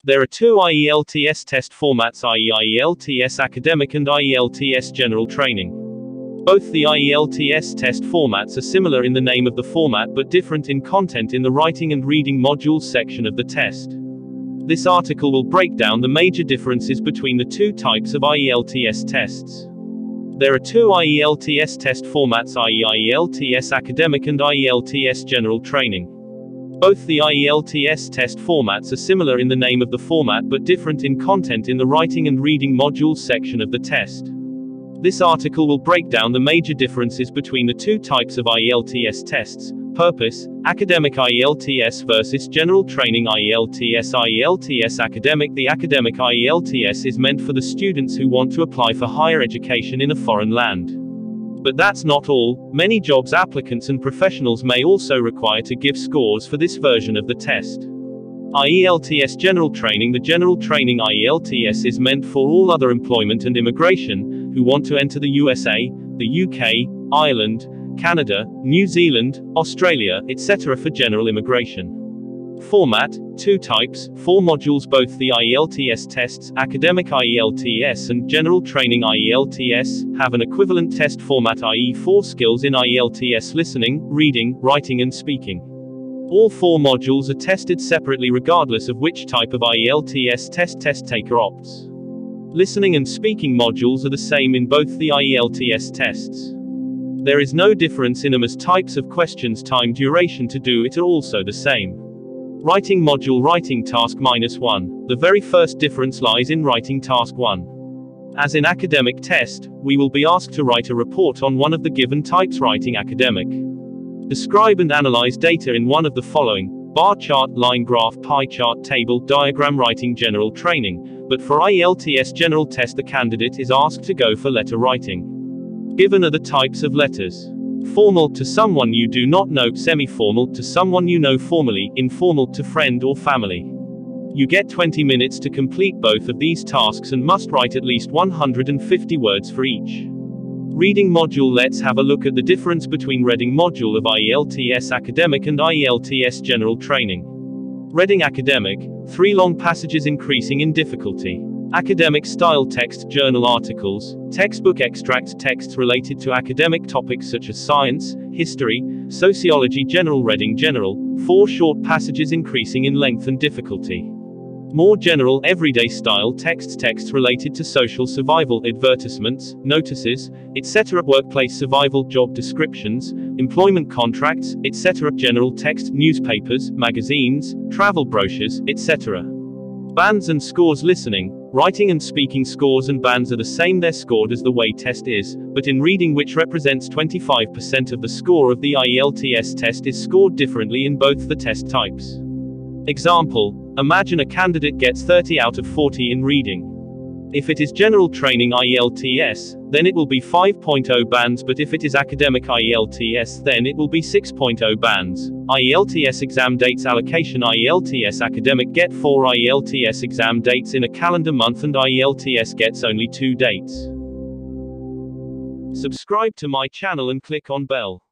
There are two IELTS test formats, i.e. IELTS Academic and IELTS General Training. Both the IELTS test formats are similar in the name of the format but different in content in the writing and reading modules section of the test. This article will break down the major differences between the two types of IELTS tests. There are two IELTS test formats, i.e. IELTS Academic and IELTS General Training. Both the IELTS test formats are similar in the name of the format but different in content in the writing and reading modules section of the test. This article will break down the major differences between the two types of IELTS tests. Purpose: Academic IELTS versus General Training IELTS. IELTS Academic. The academic IELTS is meant for the students who want to apply for higher education in a foreign land. But that's not all. Many jobs applicants and professionals may also require to give scores for this version of the test. IELTS General Training. The General Training IELTS is meant for all other employment and immigration who want to enter the USA, the UK, Ireland, Canada, New Zealand, Australia, etc. for general immigration. Format: 2 types, 4 modules. Both the IELTS tests, Academic IELTS and General Training IELTS, have an equivalent test format, i.e. 4 skills in IELTS: listening, reading, writing and speaking. All 4 modules are tested separately regardless of which type of IELTS test taker opts. Listening and speaking modules are the same in both the IELTS tests. There is no difference in them as types of questions, time, duration to do it are also the same. Writing module. Writing task -1. The very first difference lies in writing task 1. As in academic test, we will be asked to write a report on one of the given types. Writing academic. Describe and analyze data in one of the following: bar chart, line graph, pie chart, table, diagram. Writing general training. But for IELTS general test, the candidate is asked to go for letter writing. Given are the types of letters: formal to someone you do not know, semi-formal to someone you know formally, informal to friend or family. You get 20 minutes to complete both of these tasks and must write at least 150 words for each. Reading module. Let's have a look at the difference between reading module of IELTS Academic and IELTS General Training. Reading Academic: 3 long passages increasing in difficulty. Academic style text, journal articles, textbook extracts, texts related to academic topics such as science, history, sociology. General. Reading General: 4 short passages increasing in length and difficulty. More general, everyday style texts, texts related to social survival, advertisements, notices, etc. Workplace survival, job descriptions, employment contracts, etc. General text, newspapers, magazines, travel brochures, etc. Bands and scores. Listening, writing and speaking scores and bands are the same. They're scored as the way test is, but in reading, which represents 25% of the score of the IELTS test, is scored differently in both the test types. Example: imagine a candidate gets 30 out of 40 in reading. If it is General Training IELTS, then it will be 5.0 bands, but if it is Academic IELTS, then it will be 6.0 bands. IELTS exam dates. Allocation. IELTS Academic get 4 IELTS exam dates in a calendar month and IELTS gets only 2 dates. Subscribe to my channel and click on bell.